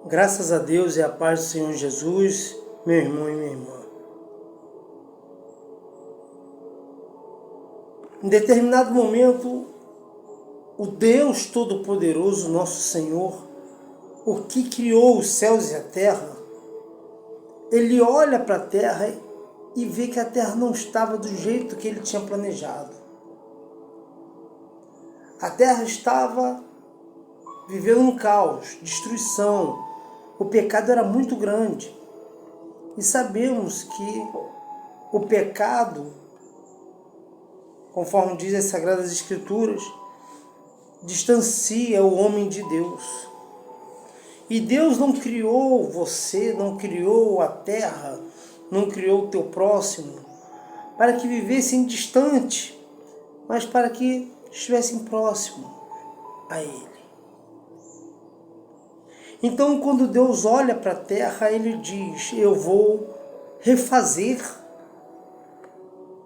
Graças a Deus e a paz do Senhor Jesus, meu irmão e minha irmã. Em determinado momento, o Deus Todo-Poderoso, nosso Senhor, o que criou os céus e a terra, ele olha para a terra e vê que a terra não estava do jeito que ele tinha planejado. A terra estava vivendo um caos, destruição. O pecado era muito grande. E sabemos que o pecado, conforme diz as Sagradas Escrituras, distancia o homem de Deus. E Deus não criou você, não criou a terra, não criou o teu próximo para que vivessem distante, mas para que estivessem próximo a Ele. Então, quando Deus olha para a terra, Ele diz: eu vou refazer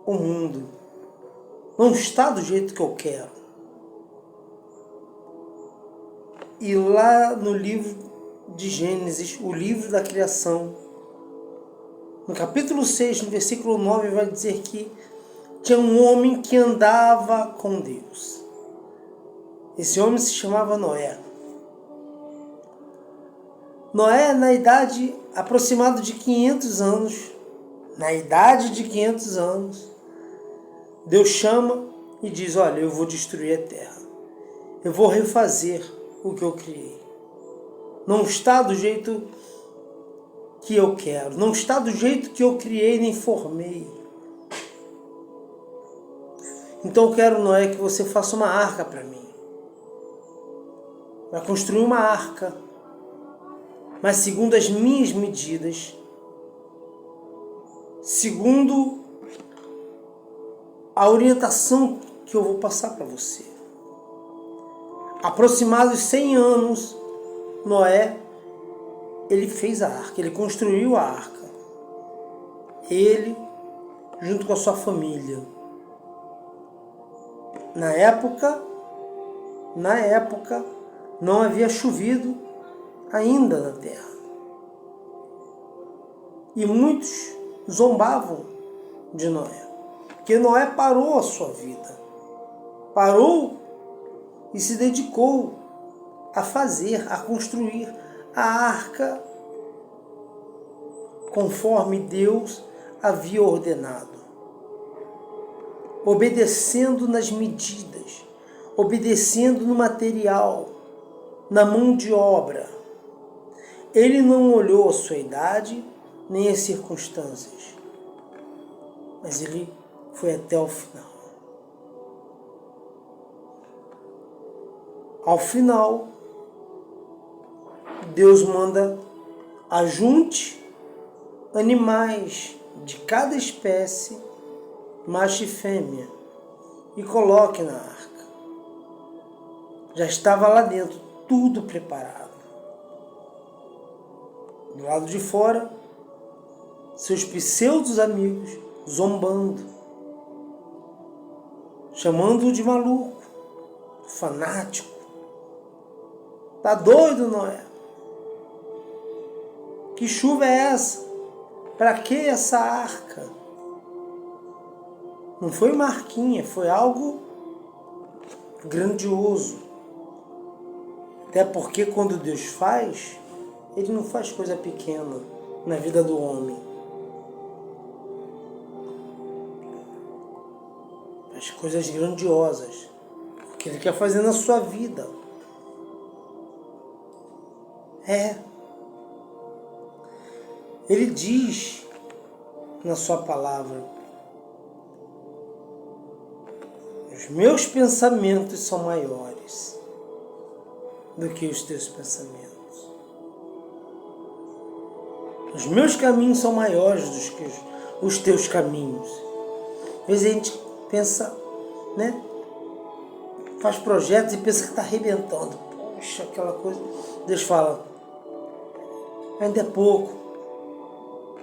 o mundo. Não está do jeito que eu quero. E lá no livro de Gênesis, o livro da criação, no capítulo 6, no versículo 9, vai dizer que tinha um homem que andava com Deus. Esse homem se chamava Noé. Noé, na idade aproximada de 500 anos, Deus chama e diz: olha, eu vou destruir a terra. Eu vou refazer o que eu criei. Não está do jeito que eu quero. Não está do jeito que eu criei nem formei. Então eu quero, Noé, que você faça uma arca para mim. Vai construir uma arca, mas segundo as minhas medidas, segundo a orientação que eu vou passar para você. Aproximados 100 anos, Noé, ele fez a arca, ele construiu a arca. Ele, junto com a sua família. Na época, não havia chovido ainda na terra. E muitos zombavam de Noé, porque Noé parou a sua vida. Parou e se dedicou a fazer, a construir a arca conforme Deus havia ordenado. Obedecendo nas medidas, obedecendo no material, na mão de obra. Ele não olhou a sua idade, nem as circunstâncias, mas ele foi até o final. Ao final, Deus manda: ajunte animais de cada espécie, macho e fêmea, e coloque na arca. Já estava lá dentro, tudo preparado. Do lado de fora, seus pseudos amigos zombando, chamando-o de maluco, fanático. Tá doido, Noé? Que chuva é essa? Para que essa arca? Não foi uma arquinha, foi algo grandioso. Até porque quando Deus faz, Ele não faz coisa pequena na vida do homem. Faz coisas grandiosas, porque Ele quer fazer na sua vida. Ele diz na sua palavra: os meus pensamentos são maiores do que os teus pensamentos. Os meus caminhos são maiores do que os teus caminhos. Às vezes a gente pensa, né? Faz projetos e pensa que está arrebentando. Poxa, aquela coisa. Deus fala: ainda é pouco,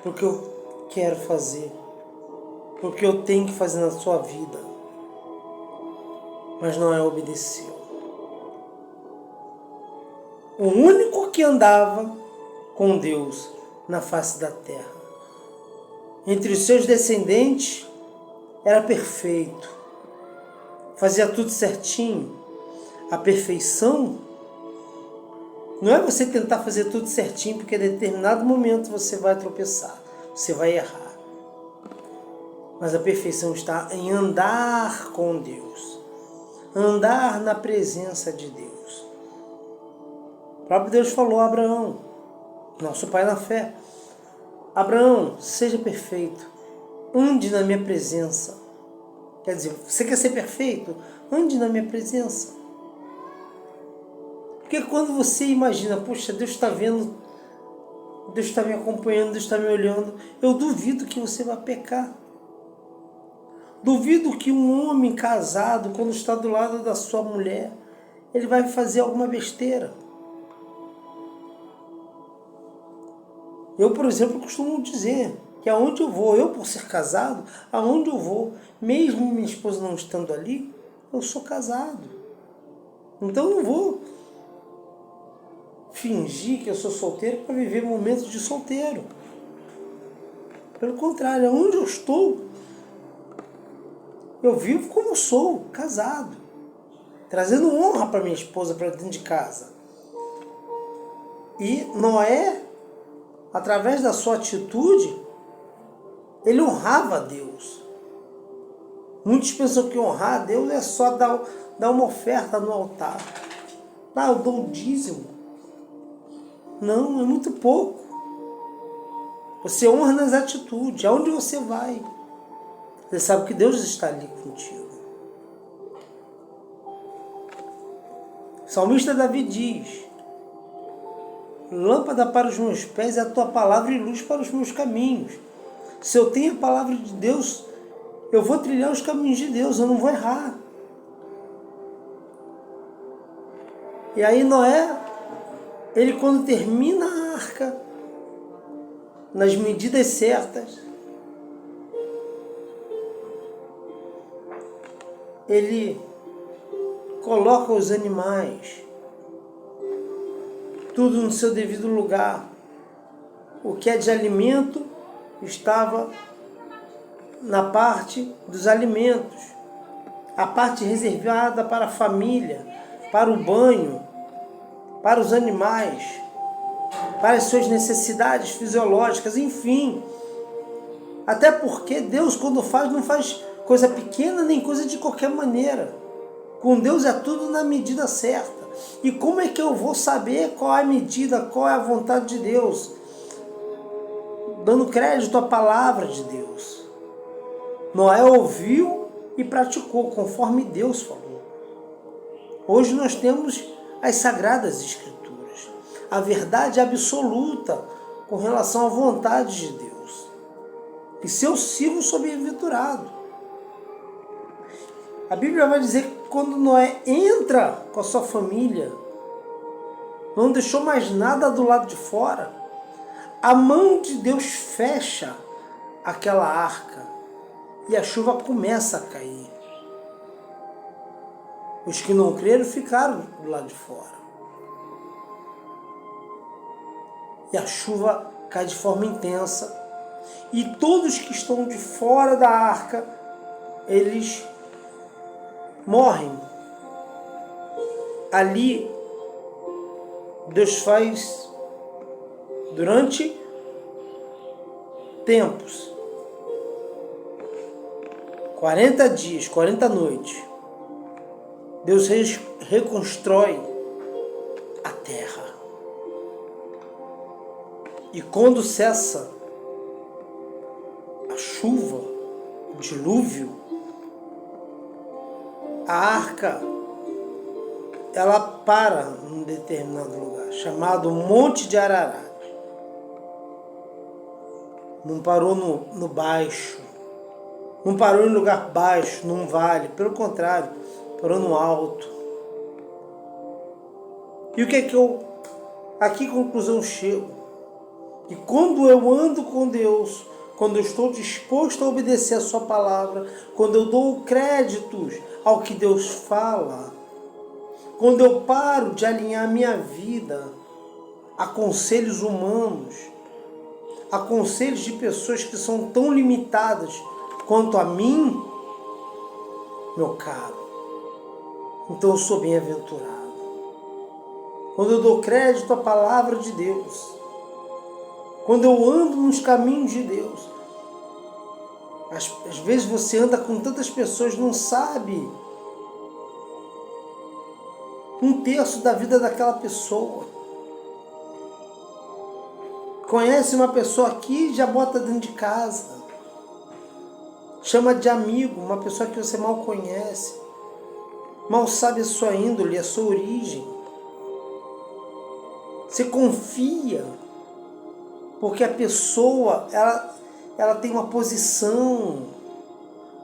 porque eu quero fazer, porque eu tenho que fazer na sua vida. Mas Noé obedeceu. O único que andava com Deus na face da terra. Entre os seus descendentes era perfeito, fazia tudo certinho. A perfeição não é você tentar fazer tudo certinho, porque em determinado momento você vai tropeçar, você vai errar. Mas a perfeição está em andar com Deus, andar na presença de Deus. O próprio Deus falou a Abraão, nosso pai na fé: Abraão, seja perfeito, ande na minha presença. Quer dizer, você quer ser perfeito? Ande na minha presença. Porque quando você imagina, poxa, Deus está vendo, Deus está me acompanhando, Deus está me olhando, eu duvido que você vai pecar. Duvido que um homem casado, quando está do lado da sua mulher, ele vai fazer alguma besteira. Eu, por exemplo, costumo dizer que aonde eu vou, eu por ser casado, aonde eu vou, mesmo minha esposa não estando ali, eu sou casado. Então eu não vou fingir que eu sou solteiro para viver momentos de solteiro. Pelo contrário, aonde eu estou, eu vivo como eu sou, casado, trazendo honra para minha esposa para dentro de casa. E Noé, através da sua atitude, ele honrava a Deus. Muitos pensam que honrar a Deus é só dar uma oferta no altar. Eu dou o dízimo. Não, é muito pouco. Você honra nas atitudes, aonde você vai. Você sabe que Deus está ali contigo. O salmista Davi diz: lâmpada para os meus pés é a tua palavra e luz para os meus caminhos. Se eu tenho a palavra de Deus, eu vou trilhar os caminhos de Deus, eu não vou errar. E aí Noé, ele quando termina a arca, nas medidas certas, ele coloca os animais, tudo no seu devido lugar. O que é de alimento estava na parte dos alimentos, a parte reservada para a família, para o banho, para os animais, para as suas necessidades fisiológicas, enfim. Até porque Deus, quando faz, não faz coisa pequena nem coisa de qualquer maneira. Com Deus é tudo na medida certa. E como é que eu vou saber qual é a medida, qual é a vontade de Deus? Dando crédito à palavra de Deus. Noé ouviu e praticou conforme Deus falou. Hoje nós temos as Sagradas Escrituras, a verdade absoluta com relação à vontade de Deus. E se eu sigo, sou bem-aventurado. A Bíblia vai dizer que quando Noé entra com a sua família, não deixou mais nada do lado de fora, a mão de Deus fecha aquela arca e a chuva começa a cair. Os que não creram ficaram do lado de fora. E a chuva cai de forma intensa. E todos que estão de fora da arca, eles morrem. Ali, Deus faz durante tempos, 40 dias, 40 noites, Deus reconstrói a terra. E quando cessa a chuva, o dilúvio, a arca, ela para num determinado lugar, chamado Monte de Ararat. Não parou no baixo, não parou em lugar baixo, num vale, pelo contrário, parou no alto. E o que é que a que conclusão eu chego? Que quando eu ando com Deus, quando eu estou disposto a obedecer a sua palavra, quando eu dou créditos ao que Deus fala, quando eu paro de alinhar a minha vida a conselhos humanos, a conselhos de pessoas que são tão limitadas quanto a mim, meu caro, então eu sou bem-aventurado. Quando eu dou crédito à palavra de Deus, quando eu ando nos caminhos de Deus, às vezes você anda com tantas pessoas, não sabe um terço da vida daquela pessoa. Conhece uma pessoa aqui e já bota dentro de casa. Chama de amigo, uma pessoa que você mal conhece. Mal sabe a sua índole, a sua origem. Você confia, porque a pessoa, ela tem uma posição,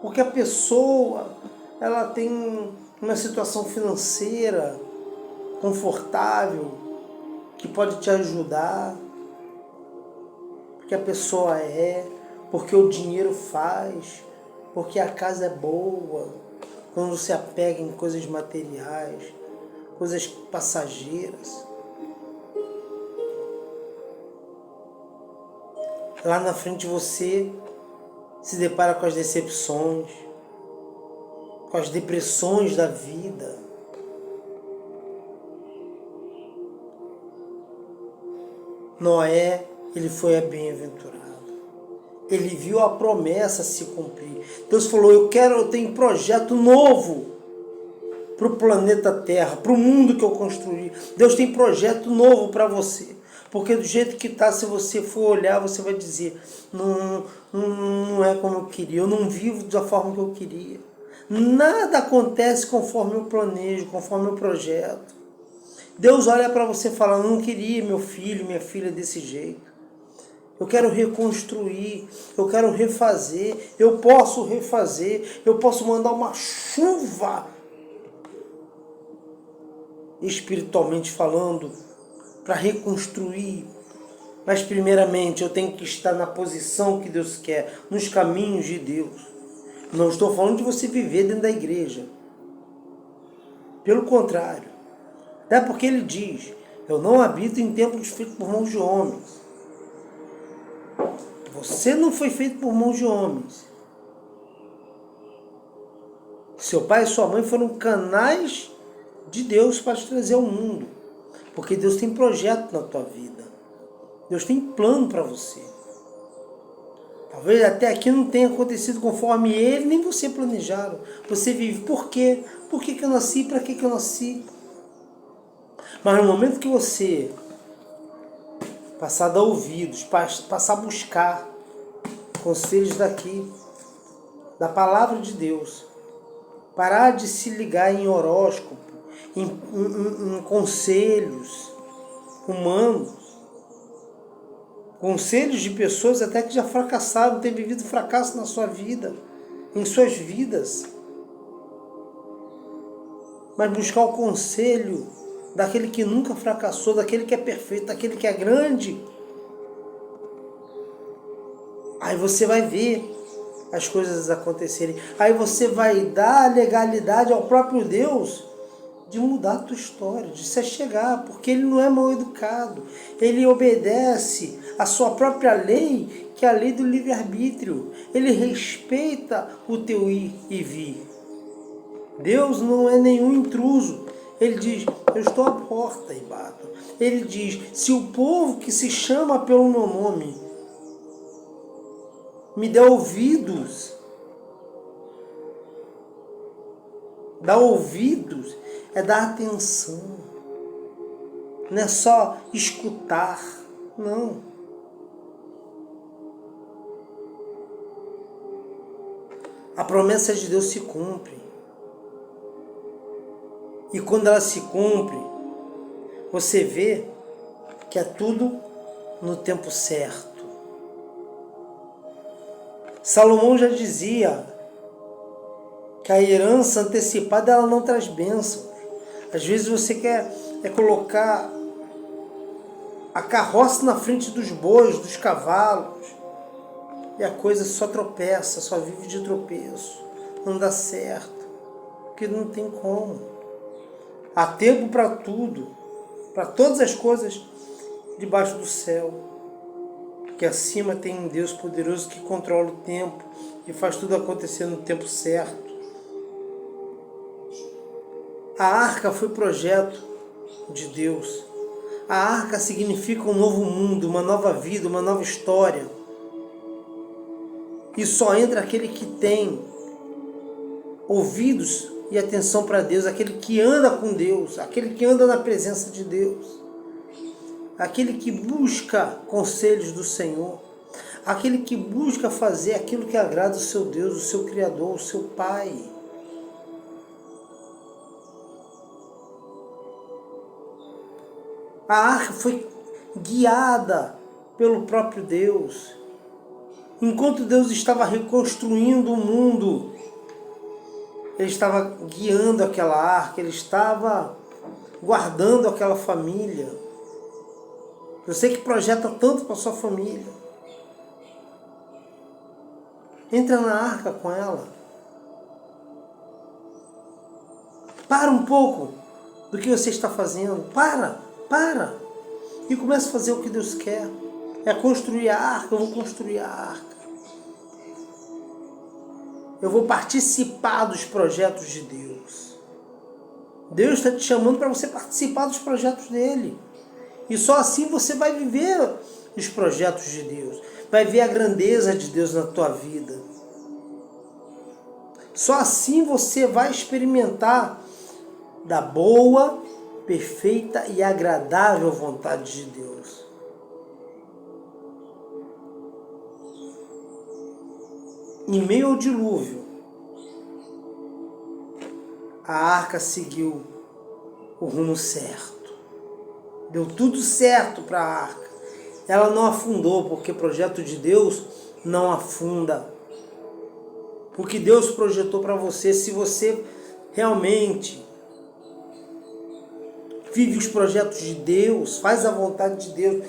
porque a pessoa, ela tem uma situação financeira confortável, que pode te ajudar, porque a pessoa porque o dinheiro faz, porque a casa é boa, quando se apega em coisas materiais, coisas passageiras. Lá na frente você se depara com as decepções, com as depressões da vida. Noé, ele foi bem-aventurado. Ele viu a promessa se cumprir. Deus falou, eu tenho um projeto novo para o planeta Terra, para o mundo que eu construí. Deus tem projeto novo para você. Porque do jeito que está, se você for olhar, você vai dizer, não é como eu queria, eu não vivo da forma que eu queria. Nada acontece conforme eu planejo, conforme eu projeto. Deus olha para você e fala, não queria meu filho, minha filha desse jeito. Eu quero reconstruir, eu quero refazer, eu posso refazer, eu posso mandar uma chuva, espiritualmente falando, para reconstruir. Mas primeiramente eu tenho que estar na posição que Deus quer, nos caminhos de Deus. Não estou falando de você viver dentro da igreja. Pelo contrário. Até porque ele diz, eu não habito em templos feitos por mãos de homens. Você não foi feito por mãos de homens. Seu pai e sua mãe foram canais de Deus para te trazer ao mundo. Porque Deus tem projeto na tua vida. Deus tem plano para você. Talvez até aqui não tenha acontecido conforme ele nem você planejaram. Você vive, por quê? Por que eu nasci? Para que eu nasci? Mas no momento que você passar a dar ouvidos, passar a buscar conselhos daqui, da palavra de Deus, parar de se ligar em horóscopo, em conselhos humanos, conselhos de pessoas até que já fracassaram, têm vivido fracasso na sua vida, em suas vidas. Mas buscar o conselho daquele que nunca fracassou, daquele que é perfeito, daquele que é grande. Aí você vai ver as coisas acontecerem. Aí você vai dar legalidade ao próprio Deus de mudar a tua história, de se achegar, porque ele não é mal educado. Ele obedece a sua própria lei, que é a lei do livre-arbítrio. Ele respeita o teu ir e vir. Deus não é nenhum intruso. Ele diz, eu estou à porta e bato. Ele diz, se o povo que se chama pelo meu nome me der ouvidos, dar ouvidos é dar atenção. Não é só escutar, não. A promessa de Deus se cumpre. E quando ela se cumpre, você vê que é tudo no tempo certo. Salomão já dizia que a herança antecipada ela não traz bênção. Às vezes você quer colocar a carroça na frente dos bois, dos cavalos, e a coisa só tropeça, só vive de tropeço. Não dá certo, porque não tem como. Há tempo para tudo, para todas as coisas debaixo do céu. Porque acima tem um Deus poderoso que controla o tempo e faz tudo acontecer no tempo certo. A arca foi projeto de Deus. A arca significa um novo mundo, uma nova vida, uma nova história. E só entra aquele que tem ouvidos e atenção para Deus, aquele que anda com Deus, aquele que anda na presença de Deus, aquele que busca conselhos do Senhor, aquele que busca fazer aquilo que agrada o seu Deus, o seu Criador, o seu Pai. A arca foi guiada pelo próprio Deus. Enquanto Deus estava reconstruindo o mundo, Ele estava guiando aquela arca, Ele estava guardando aquela família. Você que projeta tanto para sua família, entra na arca com ela. Para um pouco do que você está fazendo. Para. E comece a fazer o que Deus quer. É construir a arca, eu vou construir a arca. Eu vou participar dos projetos de Deus. Deus está te chamando para você participar dos projetos dele. E só assim você vai viver os projetos de Deus. Vai ver a grandeza de Deus na tua vida. Só assim você vai experimentar da boa, perfeita e agradável vontade de Deus. Em meio ao dilúvio, a arca seguiu o rumo certo. Deu tudo certo para a arca. Ela não afundou, porque o projeto de Deus não afunda. O que Deus projetou para você, se você realmente vive os projetos de Deus, faz a vontade de Deus,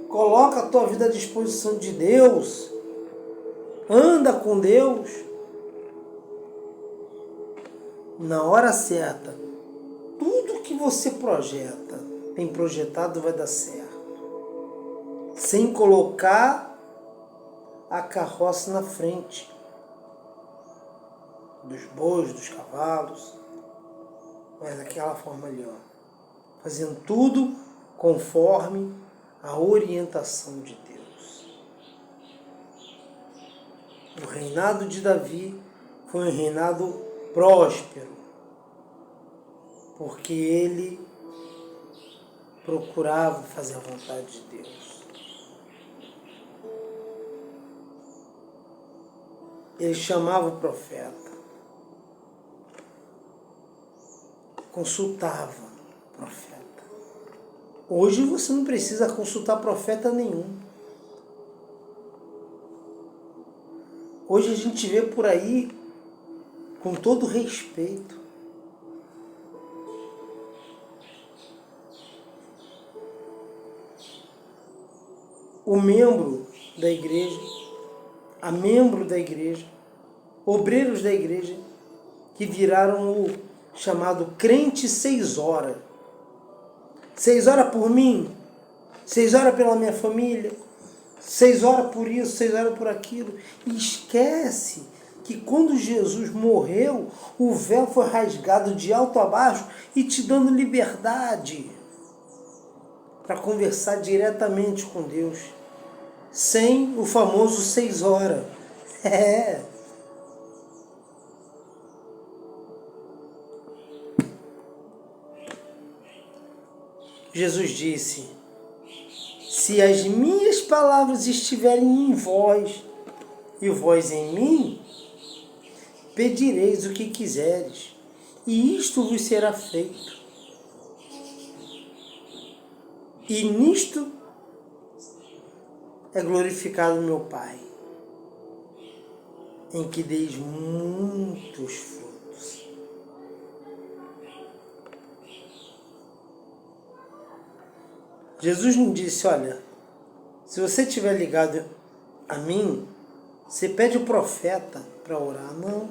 coloca a tua vida à disposição de Deus, anda com Deus, na hora certa, tudo que você projeta, tem projetado, vai dar certo. Sem colocar a carroça na frente dos bois, dos cavalos, mas daquela forma ali, ó. Fazendo tudo conforme a orientação de Deus. O reinado de Davi foi um reinado próspero, porque ele procurava fazer a vontade de Deus. Ele chamava o profeta, consultava o profeta. Hoje você não precisa consultar profeta nenhum. Hoje a gente vê por aí, com todo respeito, o membro da igreja, a membro da igreja, obreiros da igreja, que viraram o chamado crente 6 horas. 6 horas por mim, 6 horas pela minha família, 6 horas por isso, 6 horas por aquilo. E esquece que quando Jesus morreu, o véu foi rasgado de alto a baixo e te dando liberdade para conversar diretamente com Deus, sem o famoso 6 horas. Jesus disse: se as minhas palavras estiverem em vós e vós em mim, pedireis o que quiseres, e isto vos será feito. E nisto é glorificado meu Pai, em que deis muitos frutos. Jesus não disse: olha, se você estiver ligado a mim, você pede o profeta para orar. Não.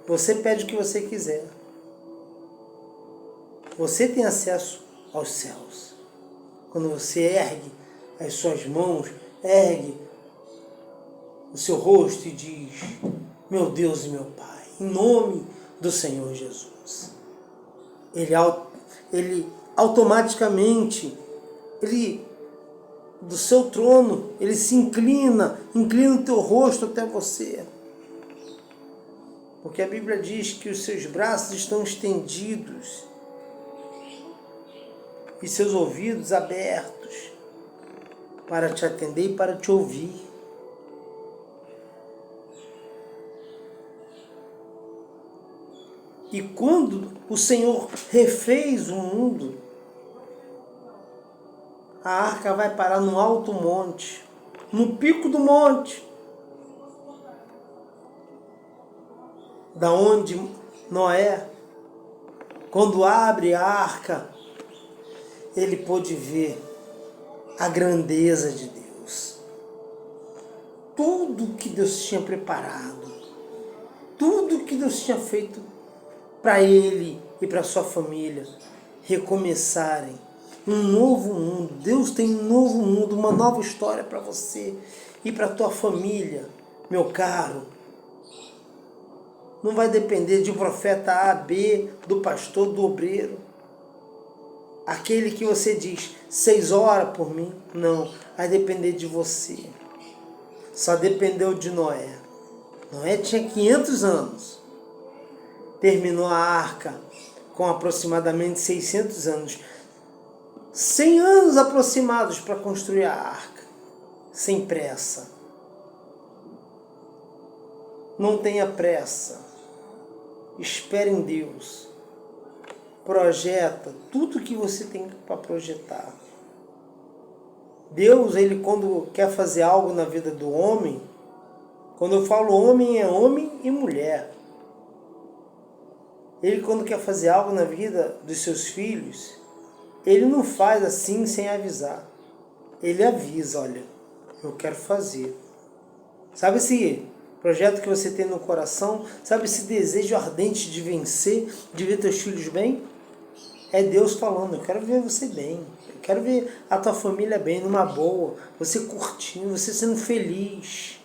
Você pede o que você quiser. Você tem acesso aos céus. Quando você ergue as suas mãos, ergue o seu rosto e diz: meu Deus e meu Pai, em nome do Senhor Jesus. Ele automaticamente, do seu trono, ele se inclina o teu rosto até você. Porque a Bíblia diz que os seus braços estão estendidos e seus ouvidos abertos para te atender e para te ouvir. E quando o Senhor refez o mundo, a arca vai parar no alto monte, no pico do monte, da onde Noé, quando abre a arca, ele pôde ver a grandeza de Deus. Tudo que Deus tinha preparado, tudo que Deus tinha feito para ele e para sua família recomeçarem um novo mundo. Deus tem um novo mundo, uma nova história para você e para tua família, meu caro. Não vai depender de um profeta A, B, do pastor, do obreiro. Aquele que você diz, 6 horas por mim. Não, vai depender de você. Só dependeu de Noé. Noé tinha 500 anos. Terminou a arca com aproximadamente 600 anos. 100 anos aproximados para construir a arca. Sem pressa. Não tenha pressa. Espere em Deus. Projeta tudo que você tem para projetar. Deus, ele quando quer fazer algo na vida do homem, quando eu falo homem, é homem e mulher. Ele quando quer fazer algo na vida dos seus filhos, ele não faz assim sem avisar. Ele avisa, olha, eu quero fazer. Sabe esse projeto que você tem no coração? Sabe esse desejo ardente de vencer, de ver teus filhos bem? É Deus falando, eu quero ver você bem. Eu quero ver a tua família bem, numa boa. Você curtindo, você sendo feliz.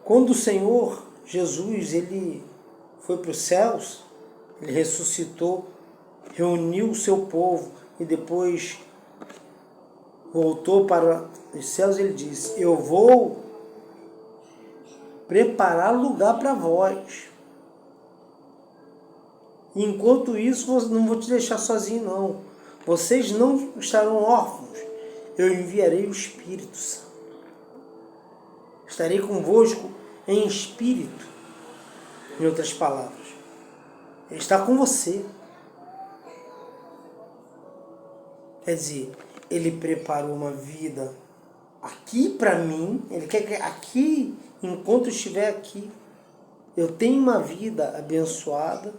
Quando o Senhor Jesus, ele foi para os céus, ele ressuscitou, reuniu o seu povo e depois voltou para os céus, ele disse, eu vou preparar lugar para vós. Enquanto isso, não vou te deixar sozinho, não. Vocês não estarão órfãos. Eu enviarei o Espírito Santo. Estarei convosco em espírito. Em outras palavras, Ele está com você. Quer dizer, Ele preparou uma vida aqui para mim. Ele quer que aqui, enquanto eu estiver aqui, eu tenha uma vida abençoada.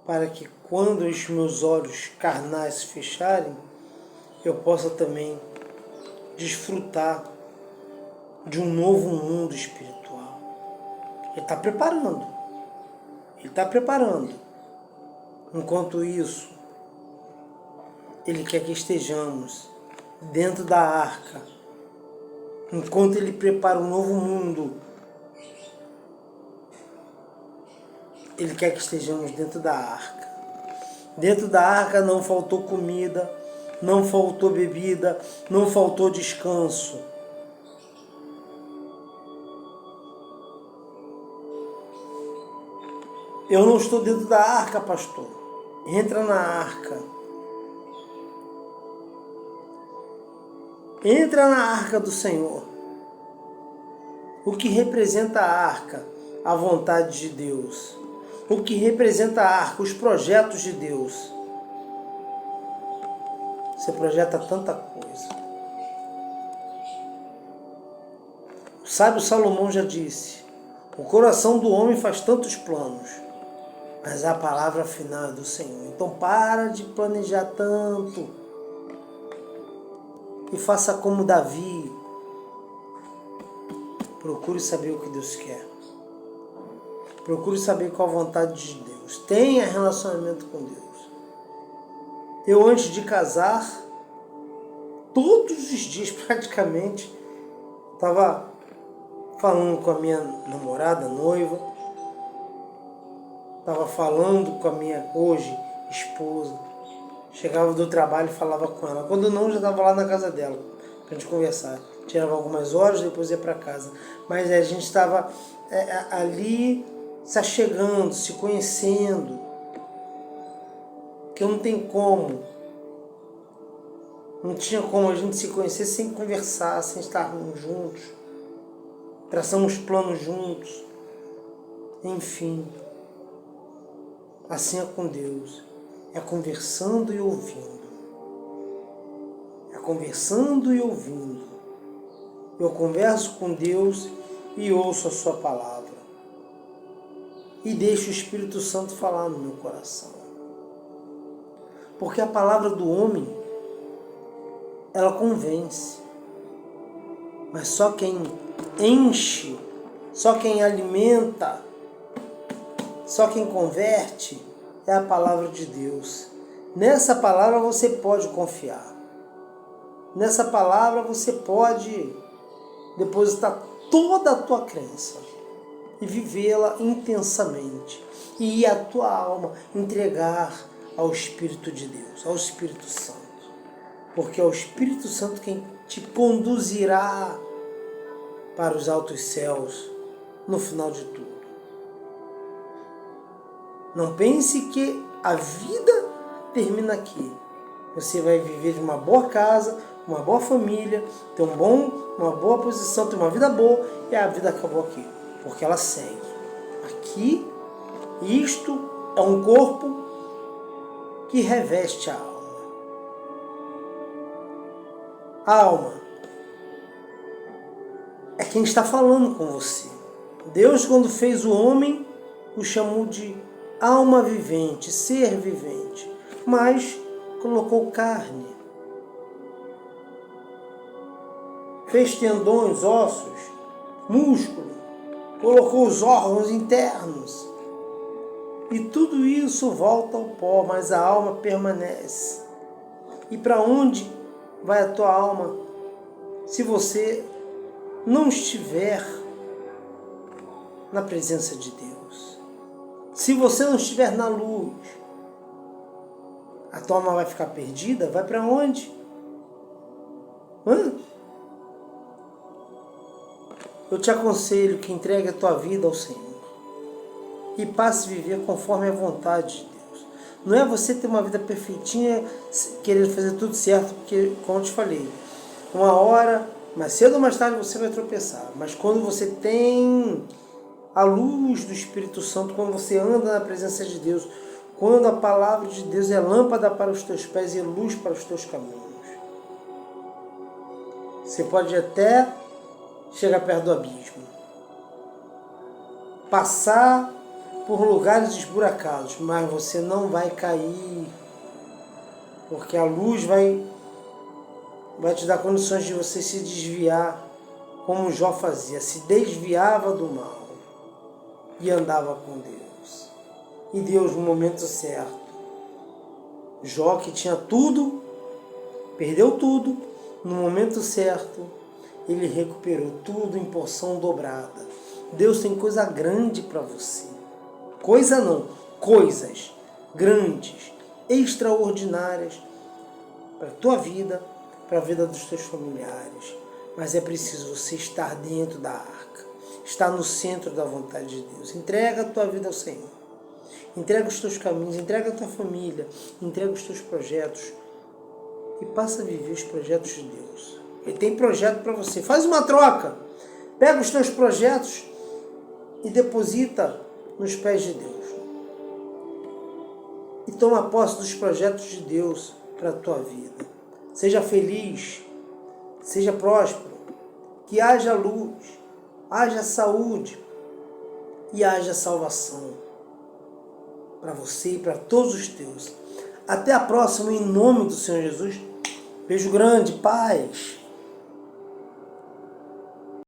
Para que quando os meus olhos carnais se fecharem, eu possa também desfrutar de um novo mundo espiritual. Ele está preparando. Ele está preparando. Enquanto isso, Ele quer que estejamos dentro da arca. Enquanto Ele prepara um novo mundo, Ele quer que estejamos dentro da arca. Dentro da arca não faltou comida, não faltou bebida, não faltou descanso. Eu não estou dentro da arca, pastor. Entra na arca. Entra na arca do Senhor. O que representa a arca? A vontade de Deus. O que representa a arca? Os projetos de Deus. Você projeta tanta coisa. O sábio Salomão já disse, o coração do homem faz tantos planos, mas a palavra final é do Senhor. Então para de planejar tanto. E faça como Davi. Procure saber o que Deus quer. Procure saber qual a vontade de Deus. Tenha relacionamento com Deus. Eu, antes de casar, todos os dias praticamente, estava falando com a minha namorada, noiva, estava falando com a minha hoje esposa. Chegava do trabalho e falava com ela. Quando não, já estava lá na casa dela, para a gente conversar. Tirava algumas horas, depois ia para casa. Mas a gente estava ali se achegando, se conhecendo. Que não tem como. Não tinha como a gente se conhecer sem conversar, sem estarmos juntos. Traçamos planos juntos. Enfim. Assim é com Deus. É conversando e ouvindo. É conversando e ouvindo. Eu converso com Deus e ouço a sua palavra. E deixo o Espírito Santo falar no meu coração. Porque a palavra do homem, ela convence. Mas só quem enche, só quem alimenta, só quem converte é a palavra de Deus. Nessa palavra você pode confiar. Nessa palavra você pode depositar toda a tua crença e vivê-la intensamente. E a tua alma entregar ao Espírito de Deus, ao Espírito Santo. Porque é o Espírito Santo quem te conduzirá para os altos céus no final de tudo. Não pense que a vida termina aqui. Você vai viver de uma boa casa, uma boa família, ter uma boa posição, ter uma vida boa e a vida acabou aqui. Porque ela segue. Aqui, isto é um corpo que reveste a alma. A alma é quem está falando com você. Deus, quando fez o homem, o chamou de alma vivente, ser vivente, mas colocou carne. Fez tendões, ossos, músculo, colocou os órgãos internos. E tudo isso volta ao pó, mas a alma permanece. E para onde vai a tua alma se você não estiver na presença de Deus? Se você não estiver na luz, a tua alma vai ficar perdida? Vai para onde? Eu te aconselho que entregue a tua vida ao Senhor e passe a viver conforme a vontade de Deus. Não é você ter uma vida perfeitinha, querendo fazer tudo certo, porque, como eu te falei, uma hora, mais cedo ou mais tarde, você vai tropeçar. Mas quando você tem a luz do Espírito Santo, quando você anda na presença de Deus, quando a palavra de Deus é lâmpada para os teus pés e luz para os teus caminhos, você pode até chegar perto do abismo, passar por lugares esburacados, mas você não vai cair, porque a luz vai te dar condições de você se desviar, como Jó fazia, se desviava do mal e andava com Deus. E Deus, no momento certo, Jó, que tinha tudo, perdeu tudo, no momento certo, ele recuperou tudo em porção dobrada. Deus tem coisa grande para você. Coisa não, coisas grandes, extraordinárias para a tua vida, para a vida dos teus familiares. Mas é preciso você estar dentro da arca, estar no centro da vontade de Deus. Entrega a tua vida ao Senhor. Entrega os teus caminhos, entrega a tua família, entrega os teus projetos e passa a viver os projetos de Deus. Ele tem projeto para você. Faz uma troca. Pega os teus projetos e deposita nos pés de Deus. E toma posse dos projetos de Deus para a tua vida. Seja feliz, seja próspero, que haja luz, haja saúde e haja salvação para você e para todos os teus. Até a próxima, em nome do Senhor Jesus. Beijo grande, paz.